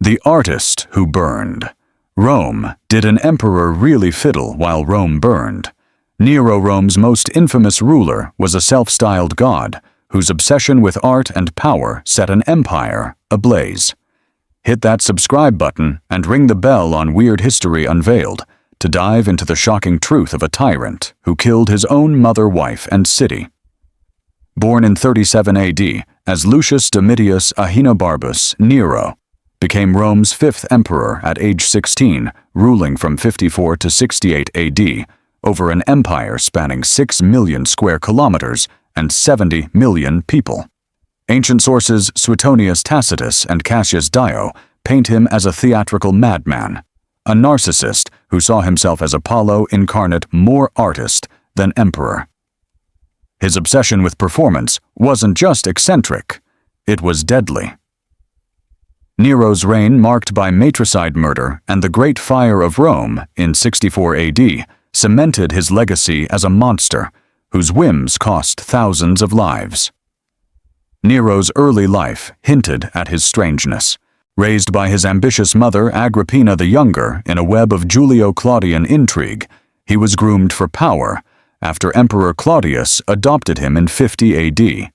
The artist who burned. Rome. Did an emperor really fiddle while Rome burned? Nero, Rome's most infamous ruler, was a self-styled god whose obsession with art and power set an empire ablaze. Hit that subscribe button and ring the bell on Weird History Unveiled to dive into the shocking truth of a tyrant who killed his own mother, wife, and city. Born in 37 AD as Lucius Domitius Ahenobarbus, Nero became Rome's fifth emperor at age 16, ruling from 54 to 68 AD over an empire spanning 6 million square kilometers and 70 million people. Ancient sources Suetonius Tacitus and Cassius Dio paint him as a theatrical madman, a narcissist who saw himself as Apollo incarnate, more artist than emperor. His obsession with performance wasn't just eccentric, it was deadly. Nero's reign, marked by matricide murder and the Great Fire of Rome in 64 AD, cemented his legacy as a monster whose whims cost thousands of lives. Nero's early life hinted at his strangeness. Raised by his ambitious mother, Agrippina the Younger, in a web of julio-claudian intrigue, he was groomed for power after Emperor Claudius adopted him in 50 AD.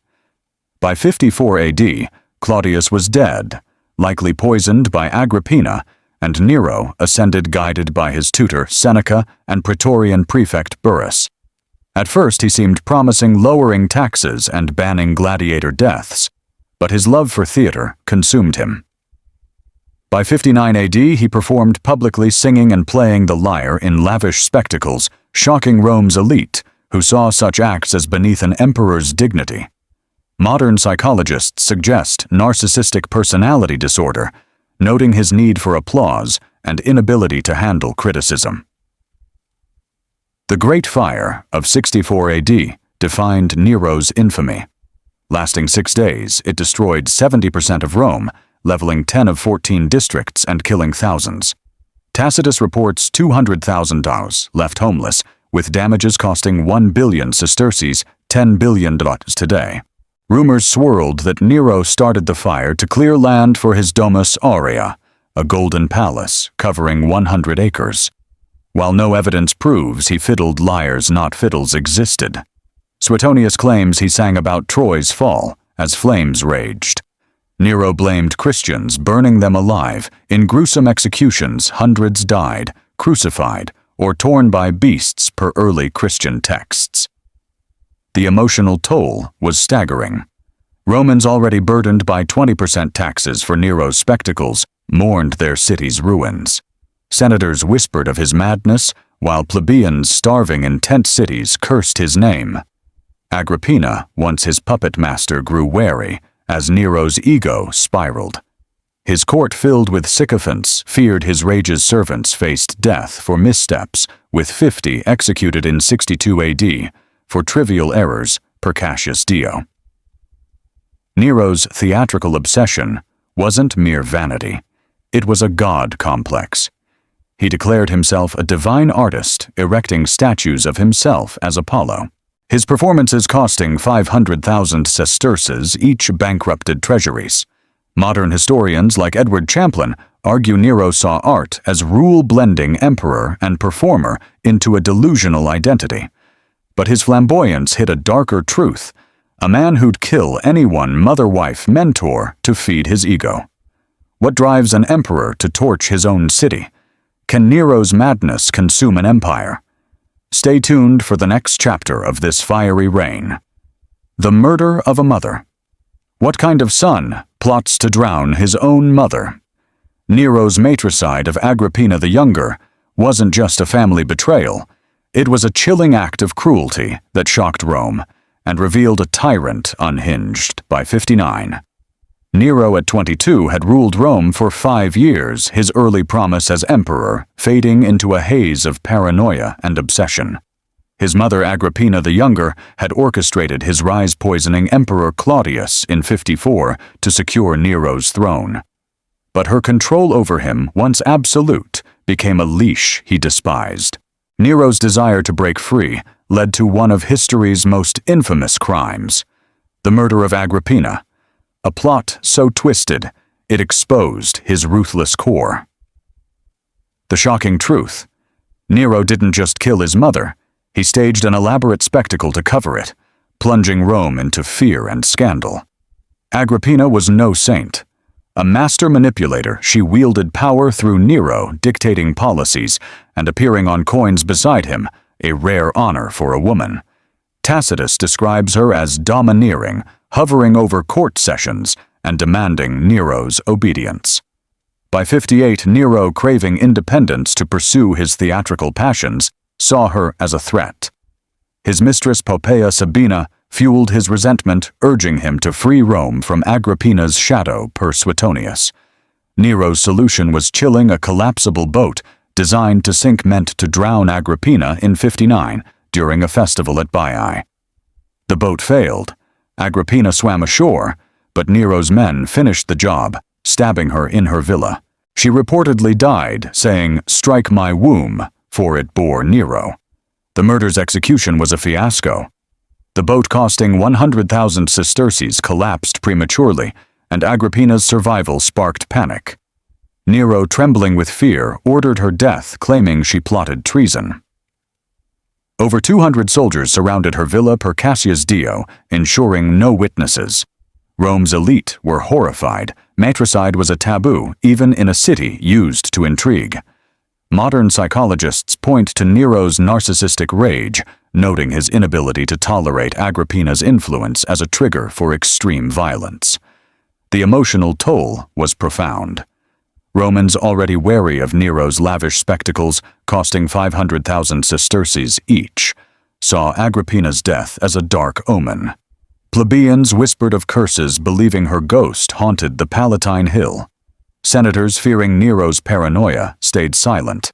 By 54 AD, Claudius was dead, likely poisoned by Agrippina, and Nero ascended guided by his tutor Seneca and Praetorian prefect Burrus. At first he seemed promising lowering taxes and banning gladiator deaths, but his love for theater consumed him. By 59 AD he performed publicly, singing and playing the lyre in lavish spectacles, shocking Rome's elite, who saw such acts as beneath an emperor's dignity. Modern psychologists suggest narcissistic personality disorder, noting his need for applause and inability to handle criticism. The Great Fire of 64 AD defined Nero's infamy. Lasting 6 days, it destroyed 70% of Rome, leveling 10 of 14 districts and killing thousands. Tacitus reports 200,000 Daos left homeless, with damages costing 1 billion sesterces, $10 billion today. Rumors swirled that Nero started the fire to clear land for his Domus Aurea, a golden palace covering 100 acres. While no evidence proves he fiddled lyres, not fiddles, existed. Suetonius claims he sang about Troy's fall as flames raged. Nero blamed Christians, burning them alive. In gruesome executions, hundreds died, crucified, or torn by beasts per early Christian texts. The emotional toll was staggering. Romans, already burdened by 20% taxes for Nero's spectacles, mourned their city's ruins. Senators whispered of his madness, while plebeians starving in tent cities cursed his name. Agrippina, once his puppet master, grew wary as Nero's ego spiraled. His court, filled with sycophants, feared his rage's servants faced death for missteps, with 50 executed in 62 AD for trivial errors per Cassius Dio. Nero's theatrical obsession wasn't mere vanity. It was a god complex. He declared himself a divine artist, erecting statues of himself as Apollo. His performances costing 500,000 sesterces, each bankrupted treasuries. Modern historians like Edward Champlin argue Nero saw art as rule-blending emperor and performer into a delusional identity. But his flamboyance hid a darker truth, a man who'd kill anyone, mother, wife, mentor, to feed his ego. What drives an emperor to torch his own city? Can Nero's madness consume an empire? Stay tuned for the next chapter of this fiery reign. The murder of a mother. What kind of son plots to drown his own mother? Nero's matricide of Agrippina the Younger wasn't just a family betrayal. It was a chilling act of cruelty that shocked Rome and revealed a tyrant unhinged. By 59. Nero at 22 had ruled Rome for 5 years, his early promise as emperor fading into a haze of paranoia and obsession. His mother, Agrippina the Younger, had orchestrated his rise, poisoning Emperor Claudius in 54 to secure Nero's throne. But her control over him, once absolute, became a leash he despised. Nero's desire to break free led to one of history's most infamous crimes, the murder of Agrippina. A plot so twisted, It exposed his ruthless core. The shocking truth: Nero didn't just kill his mother, he staged an elaborate spectacle to cover it, plunging Rome into fear and scandal. Agrippina was no saint. A master manipulator, she wielded power through Nero dictating policies and appearing on coins beside him, a rare honor for a woman. Tacitus describes her as domineering, hovering over court sessions and demanding Nero's obedience. By 58, Nero, craving independence to pursue his theatrical passions, saw her as a threat. His mistress Poppaea Sabina fueled his resentment, urging him to free Rome from Agrippina's shadow per Suetonius. Nero's solution was chilling a collapsible boat designed to sink meant to drown Agrippina in 59 during a festival at Baiae. The boat failed. Agrippina swam ashore, but Nero's men finished the job, stabbing her in her villa. She reportedly died, saying, "Strike my womb," for it bore Nero. The murder's execution was a fiasco. The boat costing 100,000 sesterces collapsed prematurely, and Agrippina's survival sparked panic. Nero, trembling with fear, ordered her death, claiming she plotted treason. Over 200 soldiers surrounded her villa per Cassius Dio, ensuring no witnesses. Rome's elite were horrified. Matricide was a taboo, even in a city used to intrigue. Modern psychologists point to Nero's narcissistic rage, noting his inability to tolerate Agrippina's influence as a trigger for extreme violence. The emotional toll was profound. Romans, already wary of Nero's lavish spectacles, costing 500,000 sesterces each, saw Agrippina's death as a dark omen. Plebeians whispered of curses, believing her ghost haunted the Palatine Hill. Senators, fearing Nero's paranoia, stayed silent,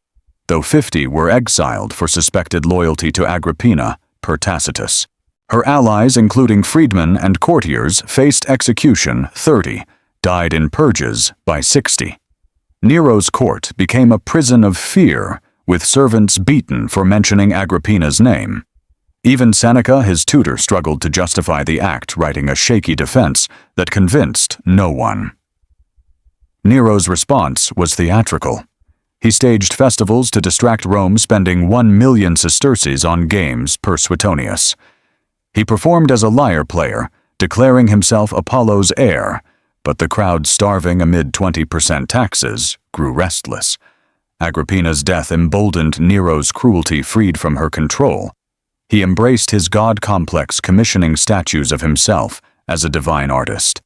though 50 were exiled for suspected loyalty to Agrippina, per Tacitus. Her allies, including freedmen and courtiers, faced execution. 30 died in purges by 60. Nero's court became a prison of fear, with servants beaten for mentioning Agrippina's name. Even Seneca, his tutor, struggled to justify the act, writing a shaky defense that convinced no one. Nero's response was theatrical. He staged festivals to distract Rome, spending 1 million sesterces on games per Suetonius. He performed as a lyre player, declaring himself Apollo's heir, but the crowd, starving amid 20% taxes, grew restless. Agrippina's death emboldened Nero's cruelty, freed from her control. He embraced his god complex, commissioning statues of himself as a divine artist.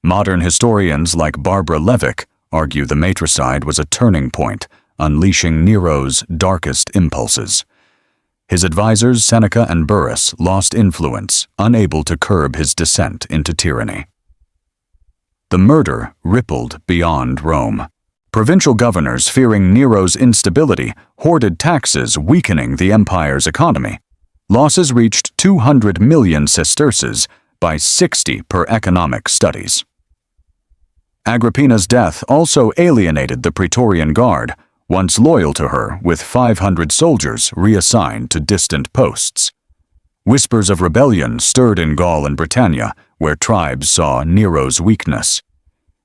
Modern historians like Barbara Levick argue the matricide was a turning point, unleashing Nero's darkest impulses. His advisors, Seneca and Burrus, lost influence, unable to curb his descent into tyranny. The murder rippled beyond Rome. Provincial governors, fearing Nero's instability, hoarded taxes, weakening the empire's economy. Losses reached 200 million sesterces by 60 per economic studies. Agrippina's death also alienated the Praetorian Guard, once loyal to her, with 500 soldiers reassigned to distant posts. Whispers of rebellion stirred in Gaul and Britannia, where tribes saw Nero's weakness.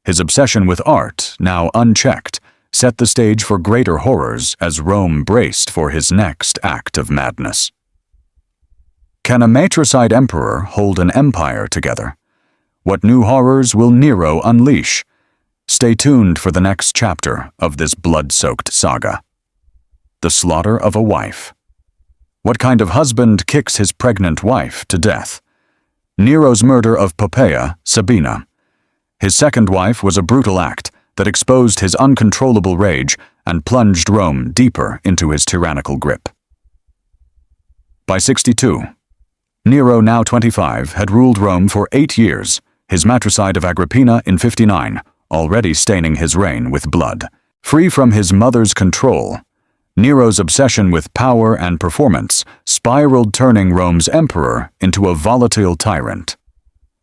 His obsession with art, now unchecked, set the stage for greater horrors as Rome braced for his next act of madness. Can a matricide emperor hold an empire together? What new horrors will Nero unleash? Stay tuned for the next chapter of this blood-soaked saga. The slaughter of a wife. What kind of husband kicks his pregnant wife to death? Nero's murder of Poppaea, Sabina. His second wife was a brutal act that exposed his uncontrollable rage and plunged Rome deeper into his tyrannical grip. By 62, Nero, now 25, had ruled Rome for 8 years, his matricide of Agrippina in 59, already staining his reign with blood. Free from his mother's control, Nero's obsession with power and performance spiraled, turning Rome's emperor into a volatile tyrant.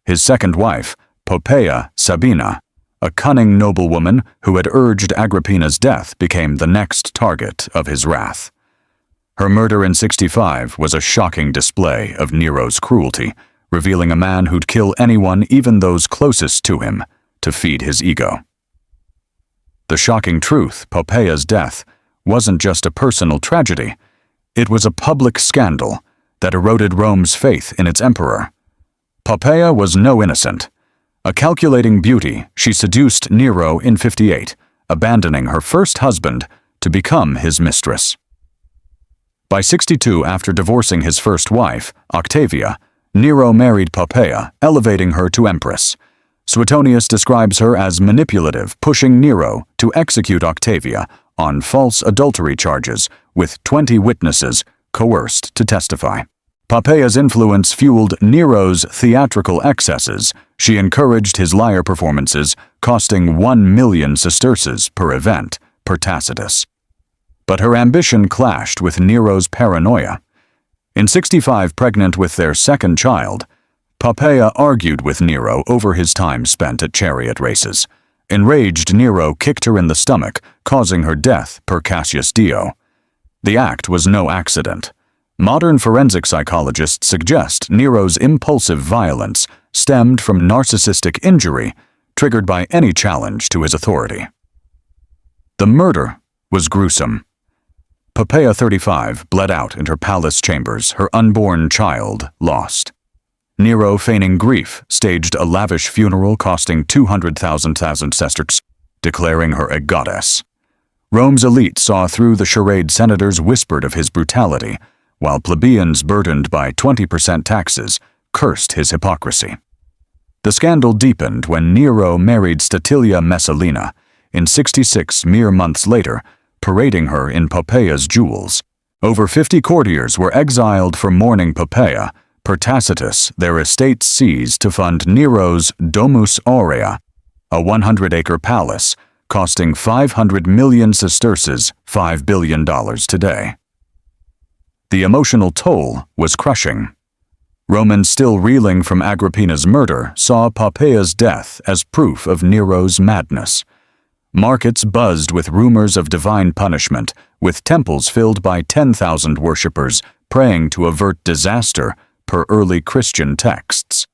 His second wife, Poppaea Sabina, a cunning noblewoman who had urged Agrippina's death, became the next target of his wrath. Her murder in 65 was a shocking display of Nero's cruelty, revealing a man who'd kill anyone, even those closest to him, to feed his ego. The shocking truth, Poppaea's death, wasn't just a personal tragedy. It was a public scandal that eroded Rome's faith in its emperor. Poppaea was no innocent. A calculating beauty, she seduced Nero in 58, abandoning her first husband to become his mistress. By 62, after divorcing his first wife, Octavia, Nero married Poppaea, elevating her to empress. Suetonius describes her as manipulative, pushing Nero to execute Octavia on false adultery charges, with 20 witnesses coerced to testify. Poppaea's influence fueled Nero's theatrical excesses. She encouraged his lyre performances, costing 1 million sesterces per event, per Tacitus. But her ambition clashed with Nero's paranoia. In 65, pregnant with their second child, Poppaea argued with Nero over his time spent at chariot races. Enraged, Nero kicked her in the stomach, causing her death per Cassius Dio. The act was no accident. Modern forensic psychologists suggest Nero's impulsive violence stemmed from narcissistic injury triggered by any challenge to his authority. The murder was gruesome. Poppaea, 35, bled out in her palace chambers, her unborn child lost. Nero, feigning grief, staged a lavish funeral costing 200,000 sesterces, declaring her a goddess. Rome's elite saw through the charade. Senators whispered of his brutality, while plebeians, burdened by 20% taxes, cursed his hypocrisy. The scandal deepened when Nero married Statilia Messalina in 66, mere months later, parading her in Poppaea's jewels. Over 50 courtiers were exiled for mourning Poppaea. Per Tacitus, their estates seized to fund Nero's Domus Aurea, a 100-acre palace, costing 500 million sesterces, $5 billion today. The emotional toll was crushing. Romans still reeling from Agrippina's murder saw Poppaea's death as proof of Nero's madness. Markets buzzed with rumors of divine punishment, with temples filled by 10,000 worshippers praying to avert disaster per early Christian texts.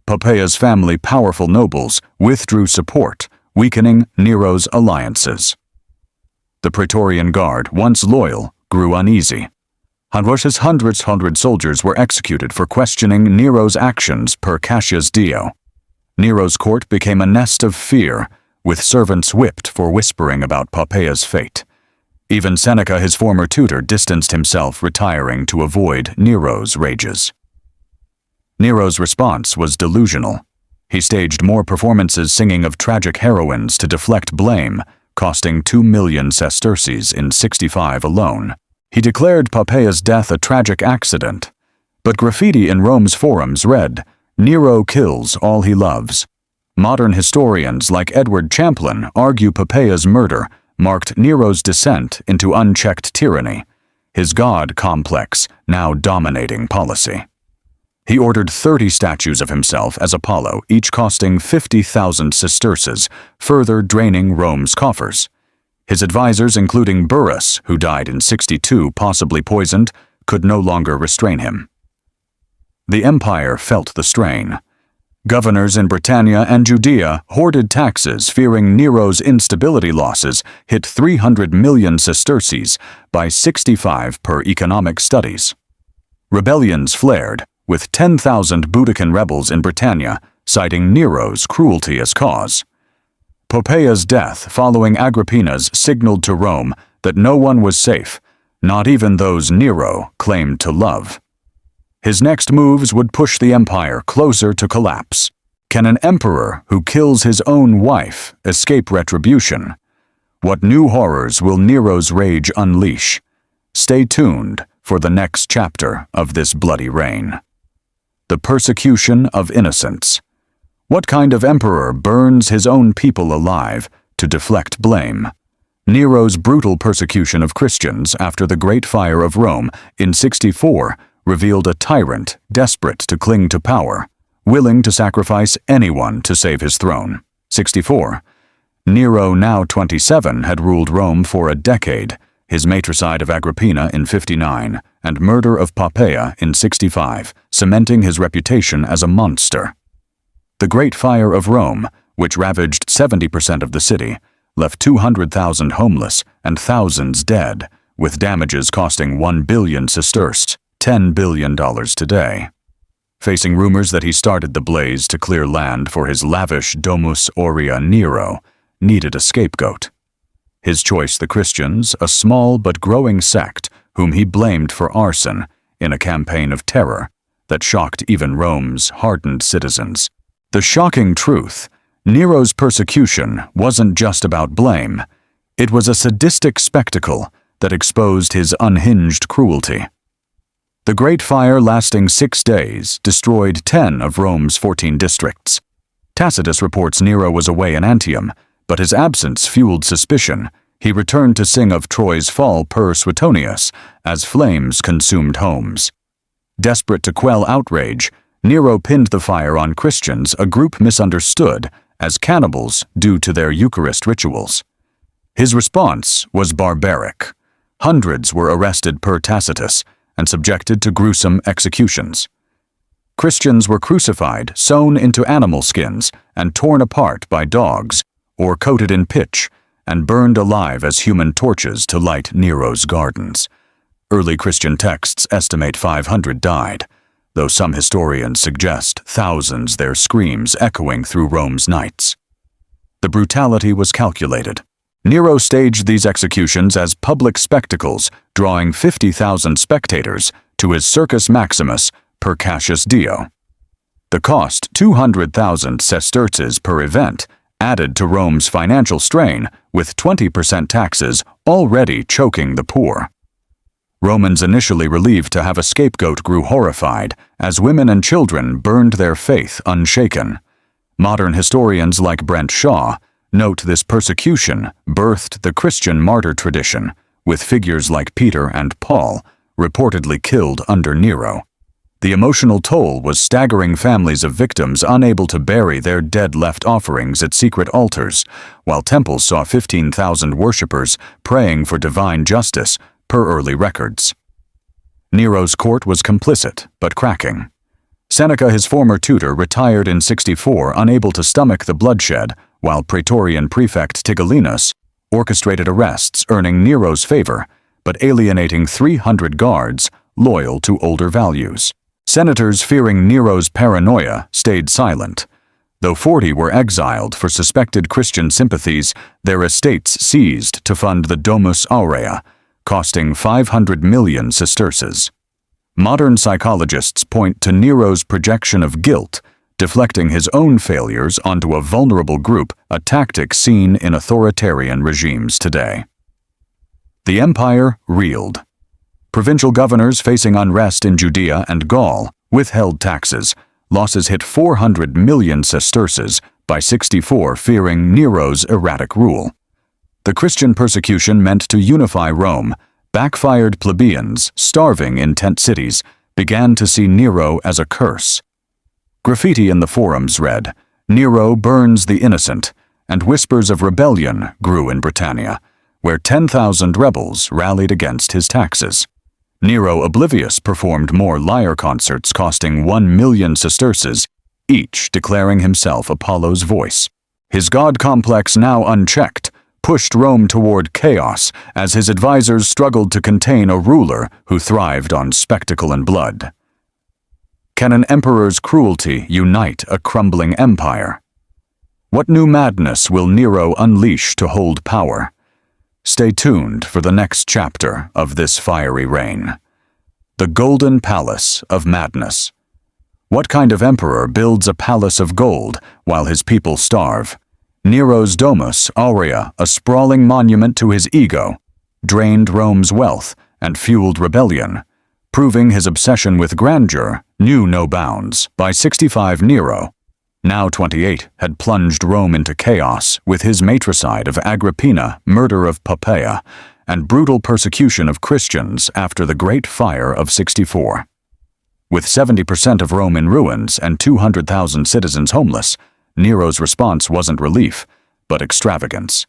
Poppaea's family, powerful nobles, withdrew support, weakening Nero's alliances. The Praetorian Guard, once loyal, grew uneasy. Hundred soldiers were executed for questioning Nero's actions per Cassius Dio. Nero's court became a nest of fear, with servants whipped for whispering about Poppaea's fate. Even Seneca, his former tutor, distanced himself, retiring to avoid Nero's rages. Nero's response was delusional. He staged more performances singing of tragic heroines to deflect blame, costing 2 million sesterces in 65 alone. He declared Poppaea's death a tragic accident, but graffiti in Rome's forums read, "Nero kills all he loves." Modern historians like Edward Champlin argue Poppaea's murder marked Nero's descent into unchecked tyranny, his god complex now dominating policy. He ordered 30 statues of himself as Apollo, each costing 50,000 sesterces, further draining Rome's coffers. His advisors, including Burrus, who died in 62, possibly poisoned, could no longer restrain him. The empire felt the strain. Governors in Britannia and Judea hoarded taxes, fearing Nero's instability. Losses hit 300 million sesterces by 65 per economic studies. Rebellions flared, with 10,000 Boudiccan rebels in Britannia citing Nero's cruelty as cause. Poppaea's death following Agrippina's signaled to Rome that no one was safe, not even those Nero claimed to love. His next moves would push the empire closer to collapse. Can an emperor who kills his own wife escape retribution? What new horrors will Nero's rage unleash? Stay tuned for the next chapter of this bloody reign. The persecution of innocents. What kind of emperor burns his own people alive to deflect blame? Nero's brutal persecution of Christians after the Great Fire of Rome in 64 revealed a tyrant desperate to cling to power, willing to sacrifice anyone to save his throne. 64. Nero, now 27, had ruled Rome for a decade, his matricide of Agrippina in 59, and murder of Poppaea in 65, cementing his reputation as a monster. The Great Fire of Rome which ravaged 70% of the city, left 200,000 homeless and thousands dead, with damages costing 1 billion sesterces, $10 billion today. Facing rumors that he started the blaze to clear land for his lavish Domus Aurea, Nero needed a scapegoat. His choice, the Christians, a small but growing sect whom he blamed for arson in a campaign of terror that shocked even Rome's hardened citizens. The shocking truth: Nero's persecution wasn't just about blame. It was a sadistic spectacle that exposed his unhinged cruelty. The Great Fire, lasting 6 days, destroyed 10 of Rome's 14 districts. Tacitus reports Nero was away in Antium, but his absence fueled suspicion. He returned to sing of Troy's fall per Suetonius as flames consumed homes. Desperate to quell outrage, Nero pinned the fire on Christians, a group misunderstood as cannibals due to their Eucharist rituals. His response was barbaric. Hundreds were arrested per Tacitus and subjected to gruesome executions. Christians were crucified, sewn into animal skins, and torn apart by dogs, or coated in pitch, and burned alive as human torches to light Nero's gardens. Early Christian texts estimate 500 died, though some historians suggest thousands, their screams echoing through Rome's nights. The brutality was calculated. Nero staged these executions as public spectacles, drawing 50,000 spectators to his Circus Maximus per Cassius Dio. The cost, 200,000 sesterces per event, added to Rome's financial strain, with 20% taxes already choking the poor. Romans, initially relieved to have a scapegoat, grew horrified as women and children burned their faith unshaken. Modern historians like Brent Shaw note this persecution birthed the Christian martyr tradition, with figures like Peter and Paul reportedly killed under Nero. The emotional toll was staggering. Families of victims unable to bury their dead left offerings at secret altars, while temples saw 15,000 worshippers praying for divine justice, per early records. Nero's court was complicit, but cracking. Seneca, his former tutor, retired in 64, unable to stomach the bloodshed, while Praetorian prefect Tigellinus orchestrated arrests, earning Nero's favor, but alienating 300 guards loyal to older values. Senators, fearing Nero's paranoia, stayed silent. Though 40 were exiled for suspected Christian sympathies, their estates seized to fund the Domus Aurea, costing 500 million sesterces. Modern psychologists point to Nero's projection of guilt, deflecting his own failures onto a vulnerable group, a tactic seen in authoritarian regimes today. The empire reeled. Provincial governors, facing unrest in Judea and Gaul, withheld taxes. Losses hit 400 million sesterces by 64, fearing Nero's erratic rule. The Christian persecution, meant to unify Rome, backfired. Plebeians, starving in tent cities, began to see Nero as a curse. Graffiti in the forums read, "Nero burns the innocent," and whispers of rebellion grew in Britannia, where 10,000 rebels rallied against his taxes. Nero, oblivious, performed more lyre concerts costing 1 million sesterces, each declaring himself Apollo's voice. His god complex, now unchecked, pushed Rome toward chaos as his advisors struggled to contain a ruler who thrived on spectacle and blood. Can an emperor's cruelty unite a crumbling empire? What new madness will Nero unleash to hold power? Stay tuned for the next chapter of this fiery reign. The Golden Palace of Madness. What kind of emperor builds a palace of gold while his people starve? Nero's Domus Aurea, a sprawling monument to his ego, drained Rome's wealth and fueled rebellion, proving his obsession with grandeur knew no bounds. By 65, Nero, now 28, had plunged Rome into chaos with his matricide of Agrippina, murder of Poppaea, and brutal persecution of Christians after the Great Fire of 64. With 70% of Rome in ruins and 200,000 citizens homeless, Nero's response wasn't relief, but extravagance.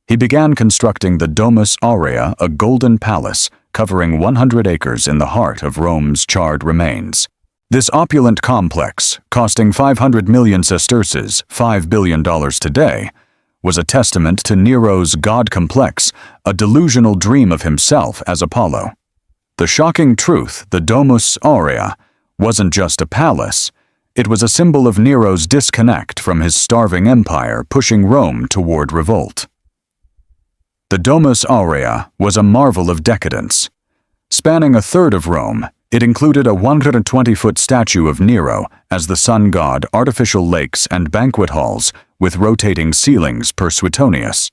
He began constructing the Domus Aurea, a golden palace covering 100 acres in the heart of Rome's charred remains. This opulent complex, costing 500 million sesterces, $5 billion today, was a testament to Nero's god complex, a delusional dream of himself as Apollo. The shocking truth, the Domus Aurea, wasn't just a palace. It was a symbol of Nero's disconnect from his starving empire pushing Rome toward revolt. The Domus Aurea was a marvel of decadence. Spanning a third of Rome, it included a 120-foot statue of Nero as the sun god, artificial lakes, and banquet halls with rotating ceilings per Suetonius.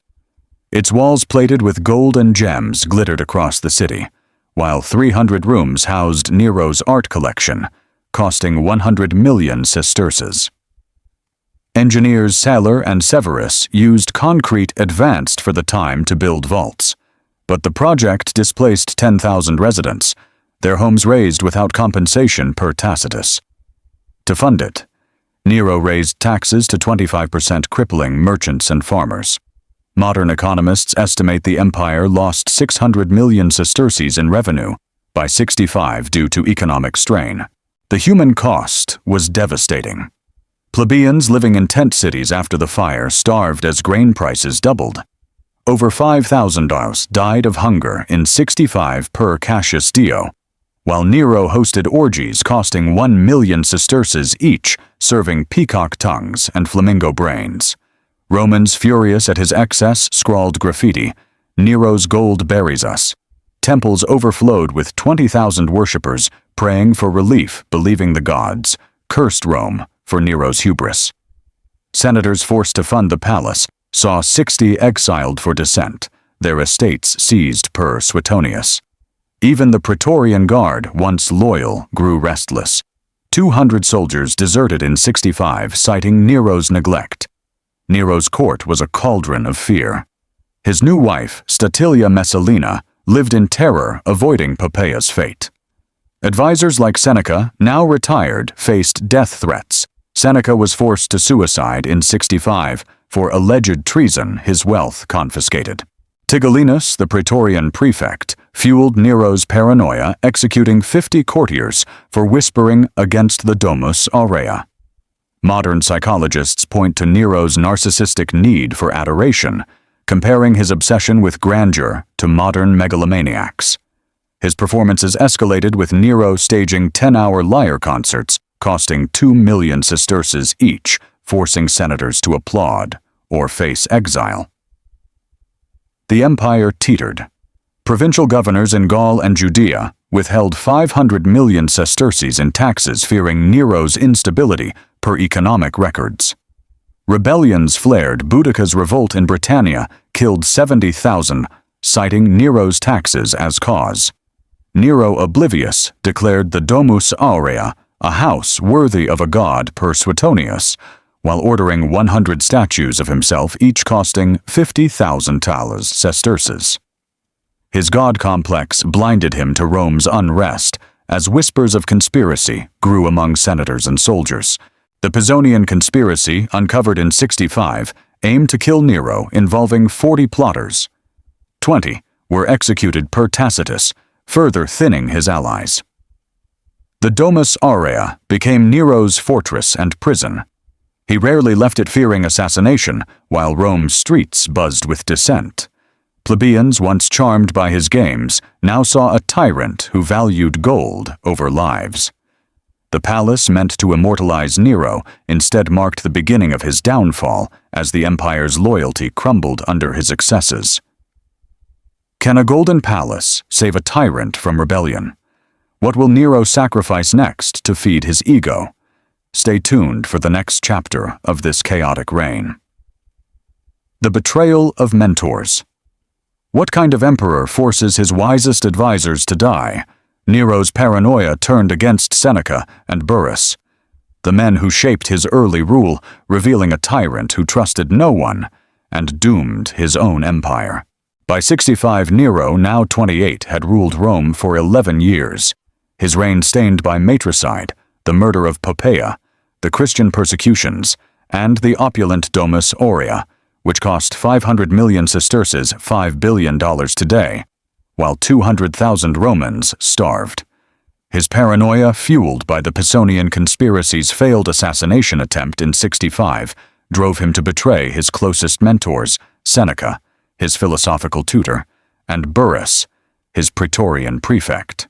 Its walls plated with gold and gems glittered across the city, while 300 rooms housed Nero's art collection, costing 100 million sesterces. Engineers Saler and Severus used concrete advanced for the time to build vaults, but the project displaced 10,000 residents, their homes razed without compensation per Tacitus. To fund it, Nero raised taxes to 25%, crippling merchants and farmers. Modern economists estimate the empire lost 600 million sesterces in revenue by 65 due to economic strain. The human cost was devastating. Plebeians living in tent cities after the fire starved as grain prices doubled. Over 5,000 died of hunger in 65 per Cassius Dio, while Nero hosted orgies costing 1 million sesterces each, serving peacock tongues and flamingo brains. Romans, furious at his excess, scrawled graffiti, "Nero's gold buries us." Temples overflowed with 20,000 worshippers praying for relief, believing the gods cursed Rome for Nero's hubris. Senators forced to fund the palace saw 60 exiled for dissent, their estates seized per Suetonius. Even the Praetorian Guard, once loyal, grew restless. 200 soldiers deserted in 65, citing Nero's neglect. Nero's court was a cauldron of fear. His new wife, Statilia Messalina, lived in terror, avoiding Poppaea's fate. Advisors like Seneca, now retired, faced death threats. Seneca was forced to suicide in 65 for alleged treason, his wealth confiscated. Tigellinus, the Praetorian prefect, fueled Nero's paranoia, executing 50 courtiers for whispering against the Domus Aurea. Modern psychologists point to Nero's narcissistic need for adoration, comparing his obsession with grandeur to modern megalomaniacs. His performances escalated, with Nero staging 10-hour lyre concerts costing 2 million sesterces each, forcing senators to applaud or face exile. The empire teetered. Provincial governors in Gaul and Judea withheld 500 million sesterces in taxes, fearing Nero's instability per economic records. Rebellions flared. Boudicca's revolt in Britannia killed 70,000, citing Nero's taxes as cause. Nero, oblivious, declared the Domus Aurea a house worthy of a god per Suetonius, while ordering 100 statues of himself, each costing 50,000 sesterces. His god complex blinded him to Rome's unrest, as whispers of conspiracy grew among senators and soldiers. The Pisonian conspiracy, uncovered in 65, aimed to kill Nero, involving 40 plotters. 20 were executed per Tacitus, further thinning his allies. The Domus Aurea became Nero's fortress and prison. He rarely left it, fearing assassination, while Rome's streets buzzed with dissent. Plebeians, once charmed by his games, now saw a tyrant who valued gold over lives. The palace, meant to immortalize Nero, instead marked the beginning of his downfall, as the empire's loyalty crumbled under his excesses. Can a golden palace save a tyrant from rebellion? What will Nero sacrifice next to feed his ego? Stay tuned for the next chapter of this chaotic reign. The betrayal of mentors. What kind of emperor forces his wisest advisors to die? Nero's paranoia turned against Seneca and Burrus, the men who shaped his early rule, revealing a tyrant who trusted no one and doomed his own empire. By 65, Nero, now 28, had ruled Rome for 11 years. His reign stained by matricide, the murder of Poppaea, the Christian persecutions, and the opulent Domus Aurea, which cost 500 million sesterces, $5 billion today, while 200,000 Romans starved. His paranoia, fueled by the Pisonian conspiracy's failed assassination attempt in 65, drove him to betray his closest mentors, Seneca, his philosophical tutor, and Burrus, his praetorian prefect.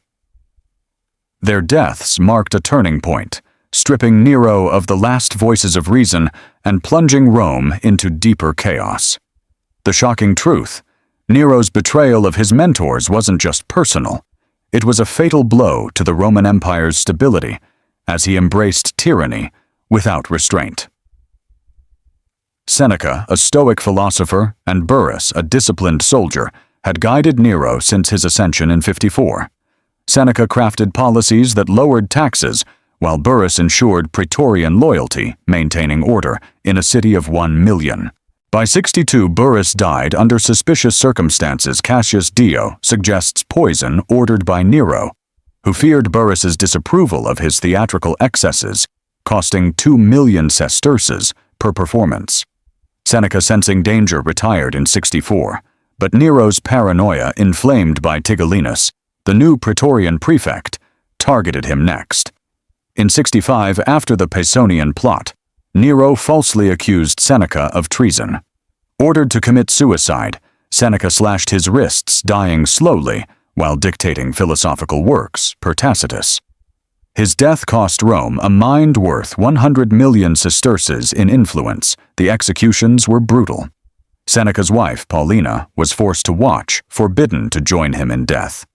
Their deaths marked a turning point, stripping Nero of the last voices of reason and plunging Rome into deeper chaos. The shocking truth: Nero's betrayal of his mentors wasn't just personal. It was a fatal blow to the Roman Empire's stability, as he embraced tyranny without restraint. Seneca, a Stoic philosopher, and Burrus, a disciplined soldier, had guided Nero since his ascension in 54. Seneca crafted policies that lowered taxes, while Burrus ensured praetorian loyalty, maintaining order in a city of 1 million. By 62, Burrus died under suspicious circumstances. Cassius Dio suggests poison ordered by Nero, who feared Burrus's disapproval of his theatrical excesses, costing 2 million sesterces per performance. Seneca, sensing danger, retired in 64, but Nero's paranoia, inflamed by Tigellinus, the new praetorian prefect, targeted him next. In 65, after the Pisonian plot, Nero falsely accused Seneca of treason. Ordered to commit suicide, Seneca slashed his wrists, dying slowly while dictating philosophical works per Tacitus. His death cost Rome a mind worth 100 million sesterces in influence. The executions were brutal. Seneca's wife, Paulina, was forced to watch, forbidden to join him in death.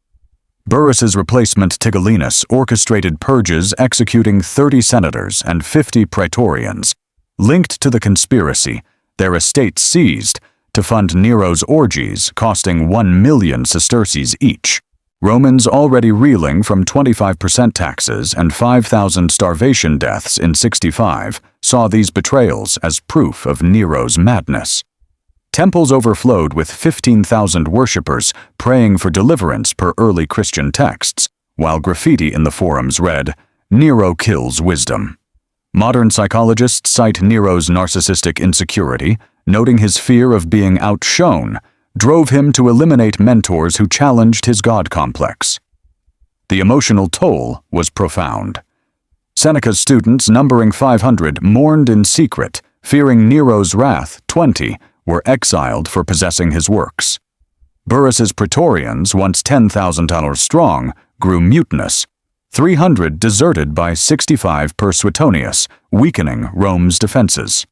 Burrus's replacement, Tigellinus, orchestrated purges, executing 30 senators and 50 praetorians. Linked to the conspiracy, their estates seized to fund Nero's orgies, costing 1 million sesterces each. Romans, already reeling from 25% taxes and 5,000 starvation deaths in 65, saw these betrayals as proof of Nero's madness. Temples overflowed with 15,000 worshippers praying for deliverance per early Christian texts, while graffiti in the forums read, "Nero kills wisdom." Modern psychologists cite Nero's narcissistic insecurity, noting his fear of being outshone drove him to eliminate mentors who challenged his god complex. The emotional toll was profound. Seneca's students, numbering 500, mourned in secret, fearing Nero's wrath. 20 were exiled for possessing his works. Burrus's praetorians, once 10,000 strong, grew mutinous. 300 deserted by 65 per Suetonius, weakening Rome's defenses.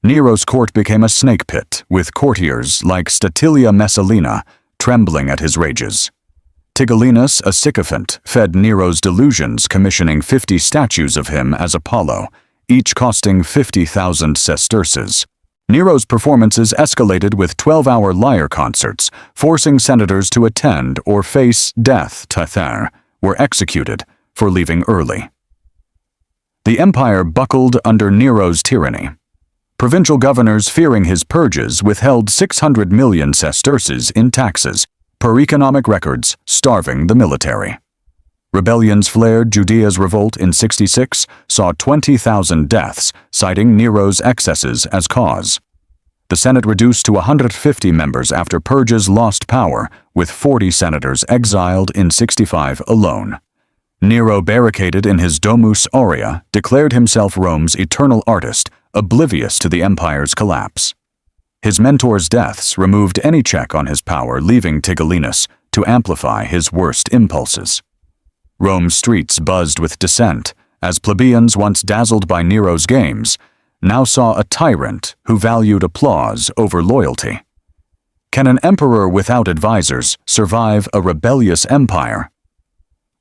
Nero's court became a snake pit, with courtiers like Statilia Messalina trembling at his rages. Tigellinus, a sycophant, fed Nero's delusions, commissioning 50 statues of him as Apollo, each costing 50,000 sesterces. Nero's performances escalated with 12-hour lyre concerts, forcing senators to attend or face death. Tather were executed for leaving early. The empire buckled under Nero's tyranny. Provincial governors, fearing his purges, withheld 600 million sesterces in taxes, per economic records, starving the military. Rebellions flared. Judea's revolt in 66 saw 20,000 deaths, citing Nero's excesses as cause. The Senate reduced to 150 members after purges lost power, with 40 senators exiled in 65 alone. Nero, barricaded in his Domus Aurea, declared himself Rome's eternal artist, oblivious to the empire's collapse. His mentors' deaths removed any check on his power, leaving Tigellinus to amplify his worst impulses. Rome's streets buzzed with dissent, as plebeians, once dazzled by Nero's games, now saw a tyrant who valued applause over loyalty. Can an emperor without advisors survive a rebellious empire?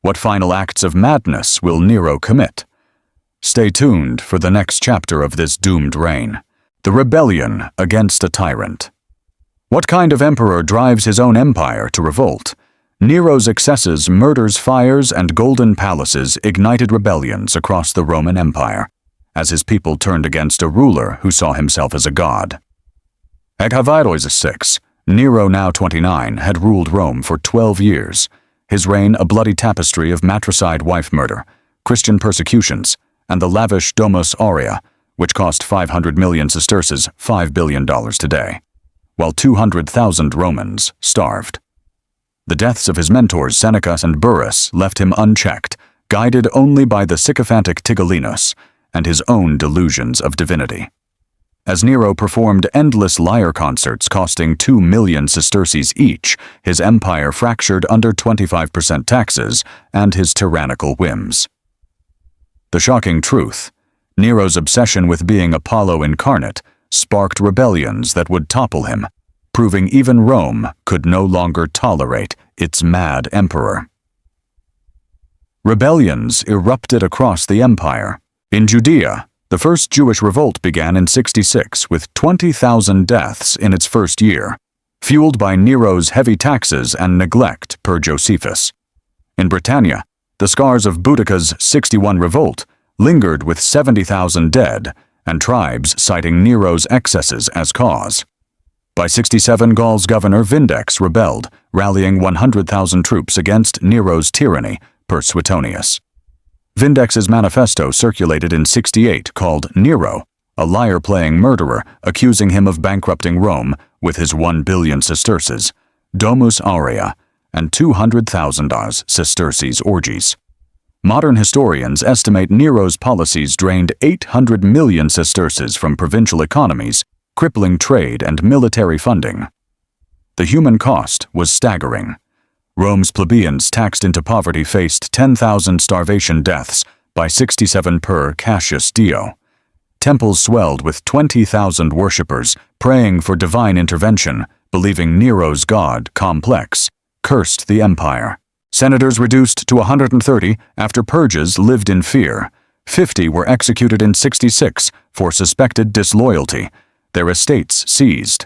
What final acts of madness will Nero commit? Stay tuned for the next chapter of this doomed reign, the rebellion against a tyrant. What kind of emperor drives his own empire to revolt? Nero's excesses, murders, fires, and golden palaces ignited rebellions across the Roman Empire, as his people turned against a ruler who saw himself as a god. Agrippina 6, Nero, now 29, had ruled Rome for 12 years. His reign a bloody tapestry of matricide, wife murder, Christian persecutions, and the lavish Domus Aurea, which cost 500 million sesterces, $5 billion today, while 200,000 Romans starved. The deaths of his mentors Seneca and Burrus left him unchecked, guided only by the sycophantic Tigellinus and his own delusions of divinity. As Nero performed endless lyre concerts costing 2 million sesterces each, his empire fractured under 25% taxes and his tyrannical whims. The shocking truth: Nero's obsession with being Apollo incarnate sparked rebellions that would topple him, proving even Rome could no longer tolerate its mad emperor. Rebellions erupted across the empire. In Judea, the first Jewish revolt began in 66 with 20,000 deaths in its first year, fueled by Nero's heavy taxes and neglect per Josephus. In Britannia, the scars of Boudicca's 61 revolt lingered with 70,000 dead and tribes citing Nero's excesses as cause. By 67, Gaul's governor Vindex rebelled, rallying 100,000 troops against Nero's tyranny per Suetonius. Vindex's manifesto circulated in 68 called Nero, a lyre-playing murderer, accusing him of bankrupting Rome with his 1 billion sesterces, Domus Aurea, and 200,000 sesterces orgies. Modern historians estimate Nero's policies drained 800 million sesterces from provincial economies, crippling trade and military funding. The human cost was staggering. Rome's plebeians taxed into poverty faced 10,000 starvation deaths by 67 per Cassius Dio. Temples swelled with 20,000 worshippers praying for divine intervention, believing Nero's god complex cursed the empire. Senators reduced to 130 after purges lived in fear. 50 were executed in 66 for suspected disloyalty, their estates seized.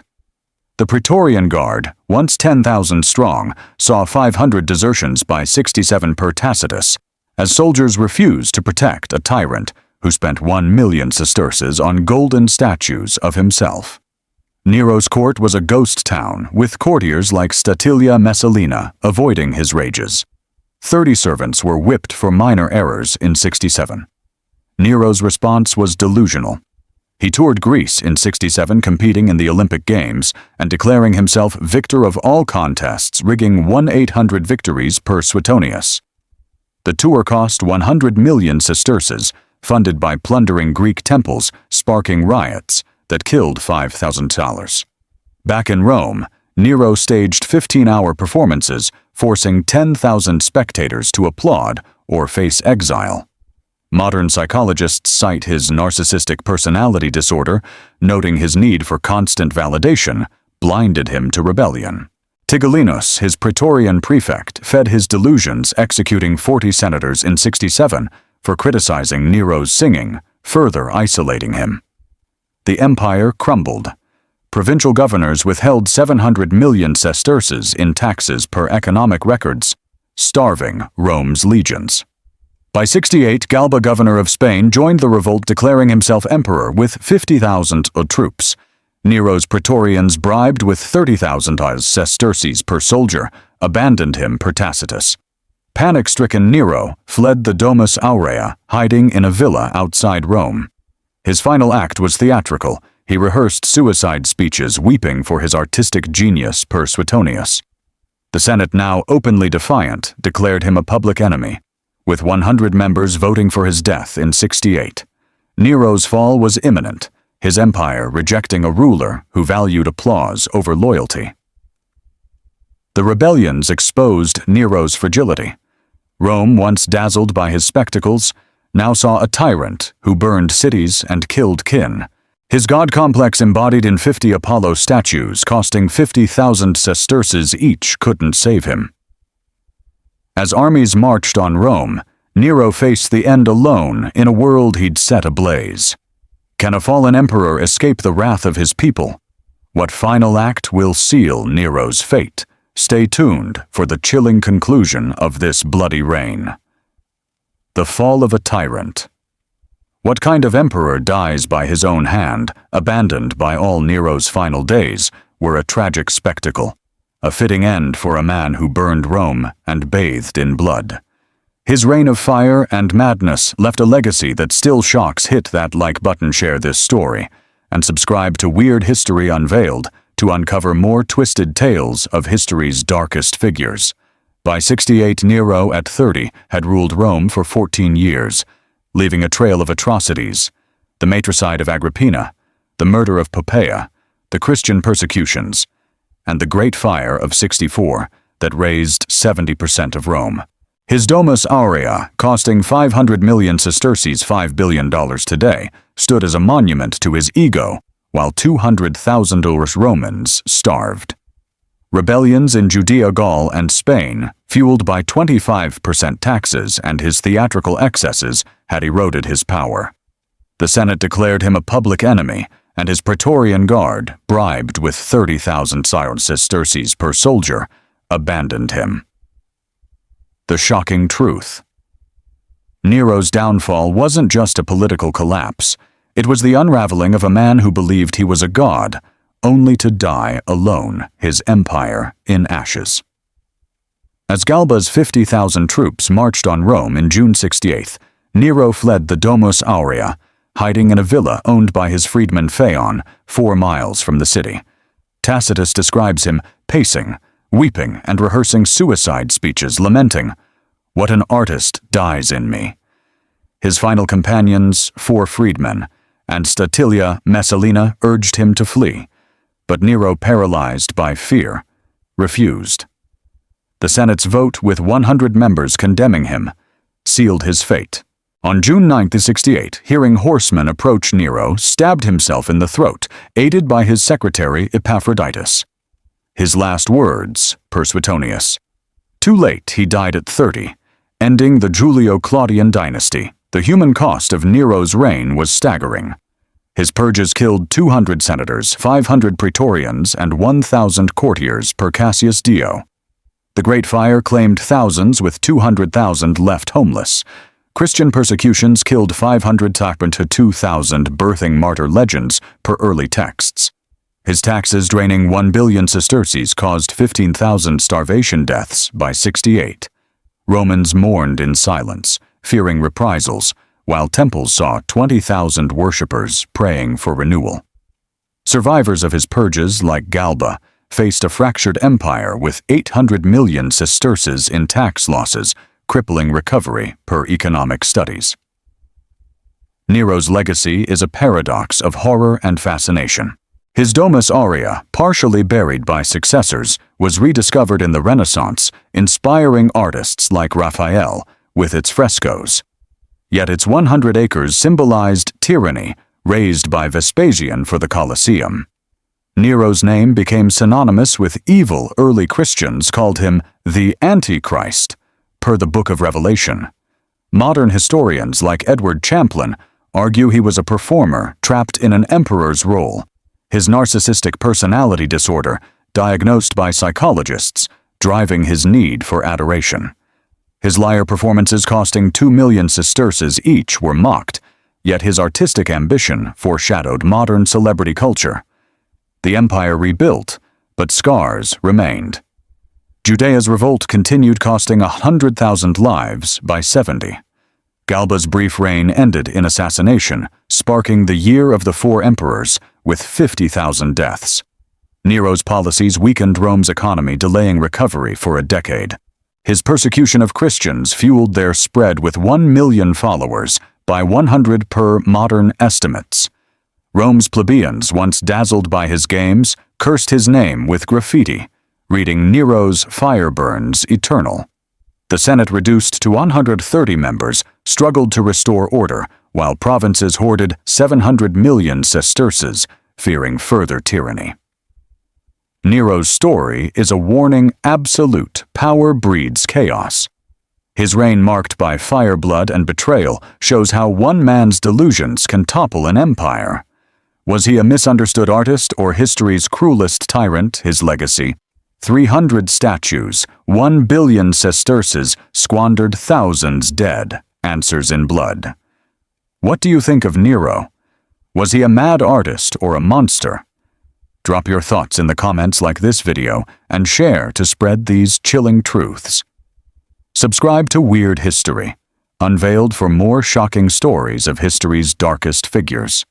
The Praetorian Guard, once 10,000 strong, saw 500 desertions by 67 per Tacitus, as soldiers refused to protect a tyrant who spent 1 million sesterces on golden statues of himself. Nero's court was a ghost town, with courtiers like Statilia Messalina avoiding his rages. 30 servants were whipped for minor errors in 67. Nero's response was delusional. He toured Greece in 67, competing in the Olympic Games and declaring himself victor of all contests, rigging 1,800 victories per Suetonius. The tour cost 100 million sesterces, funded by plundering Greek temples, sparking riots that killed $5,000. Back in Rome, Nero staged 15-hour performances, forcing 10,000 spectators to applaud or face exile. Modern psychologists cite his narcissistic personality disorder, noting his need for constant validation blinded him to rebellion. Tigellinus, his Praetorian prefect, fed his delusions, executing 40 senators in 67 for criticizing Nero's singing, further isolating him. The empire crumbled. Provincial governors withheld 700 million sesterces in taxes per economic records, starving Rome's legions. By 68, Galba, governor of Spain, joined the revolt, declaring himself emperor with 50,000 troops. Nero's Praetorians, bribed with 30,000 sesterces per soldier, abandoned him per Tacitus. Panic-stricken Nero fled the Domus Aurea, hiding in a villa outside Rome. His final act was theatrical. He rehearsed suicide speeches, weeping for his artistic genius per Suetonius. The Senate, now openly defiant, declared him a public enemy, with 100 members voting for his death in 68. Nero's fall was imminent, his empire rejecting a ruler who valued applause over loyalty. The rebellions exposed Nero's fragility. Rome, once dazzled by his spectacles, now saw a tyrant who burned cities and killed kin. His god complex, embodied in 50 Apollo statues costing 50,000 sesterces each, couldn't save him. As armies marched on Rome, Nero faced the end alone in a world he'd set ablaze. Can a fallen emperor escape the wrath of his people? What final act will seal Nero's fate? Stay tuned for the chilling conclusion of this bloody reign. The fall of a tyrant. What kind of emperor dies by his own hand, abandoned by all Nero's final days, were a tragic spectacle. A fitting end for a man who burned Rome and bathed in blood. His reign of fire and madness left a legacy that still shocks. Hit that like button, share this story, and subscribe to Weird History Unveiled to uncover more twisted tales of history's darkest figures. By 68, Nero, at 30, had ruled Rome for 14 years, leaving a trail of atrocities: the matricide of Agrippina, the murder of Poppaea, the Christian persecutions, and the Great Fire of 64 that razed 70% of Rome. His Domus Aurea, costing 500 million sesterces, $5 billion today, stood as a monument to his ego, while 200,000 Romans starved. Rebellions in Judea, Gaul, and Spain, fueled by 25% taxes and his theatrical excesses, had eroded his power. The Senate declared him a public enemy, and his Praetorian Guard, bribed with 30,000 sesterces per soldier, abandoned him. The shocking truth. Nero's downfall wasn't just a political collapse. It was the unraveling of a man who believed he was a god, only to die alone, his empire in ashes. As Galba's 50,000 troops marched on Rome in June 68, Nero fled the Domus Aurea, hiding in a villa owned by his freedman Phaon, 4 miles from the city. Tacitus describes him pacing, weeping, and rehearsing suicide speeches, lamenting, "What an artist dies in me." His final companions, 4 freedmen, and Statilia Messalina, urged him to flee, but Nero, paralyzed by fear, refused. The Senate's vote, with 100 members condemning him, sealed his fate. On June 9, 68, hearing horsemen approach, Nero stabbed himself in the throat, aided by his secretary Epaphroditus. His last words, per Suetonius. Too late, he died at 30, ending the Julio-Claudian dynasty. The human cost of Nero's reign was staggering. His purges killed 200 senators, 500 praetorians, and 1,000 courtiers per Cassius Dio. The Great Fire claimed thousands, with 200,000 left homeless. Christian persecutions killed 500 to 2,000, birthing martyr legends per early texts. His taxes, draining 1 billion sesterces, caused 15,000 starvation deaths by 68. Romans mourned in silence, fearing reprisals, while temples saw 20,000 worshippers praying for renewal. Survivors of his purges, like Galba, faced a fractured empire with 800 million sesterces in tax losses, crippling recovery per economic studies. Nero's legacy is a paradox of horror and fascination. His Domus Aurea, partially buried by successors, was rediscovered in the Renaissance, inspiring artists like Raphael with its frescoes. Yet its 100 acres symbolized tyranny, raised by Vespasian for the Colosseum. Nero's name became synonymous with evil. Early Christians called him the Antichrist, per the Book of Revelation. Modern historians like Edward Champlin argue he was a performer trapped in an emperor's role. His narcissistic personality disorder, diagnosed by psychologists, driving his need for adoration. His lyre performances, costing 2 million sesterces each, were mocked, yet his artistic ambition foreshadowed modern celebrity culture. The empire rebuilt, but scars remained. Judea's revolt continued, costing 100,000 lives by 70. Galba's brief reign ended in assassination, sparking the Year of the 4 Emperors, with 50,000 deaths. Nero's policies weakened Rome's economy, delaying recovery for a decade. His persecution of Christians fueled their spread, with 1 million followers, by 100 per modern estimates. Rome's plebeians, once dazzled by his games, cursed his name with graffiti, reading "Nero's fire burns eternal." The Senate, reduced to 130 members, struggled to restore order, while provinces hoarded 700 million sesterces, fearing further tyranny. Nero's story is a warning: absolute power breeds chaos. His reign, marked by fire, blood, and betrayal, shows how one man's delusions can topple an empire. Was he a misunderstood artist or history's cruelest tyrant? His legacy: 300 statues, 1 billion sesterces, squandered thousands dead, answers in blood. What do you think of Nero? Was he a mad artist or a monster? Drop your thoughts in the comments, like this video, and share to spread these chilling truths. Subscribe to Weird History Unveiled for more shocking stories of history's darkest figures.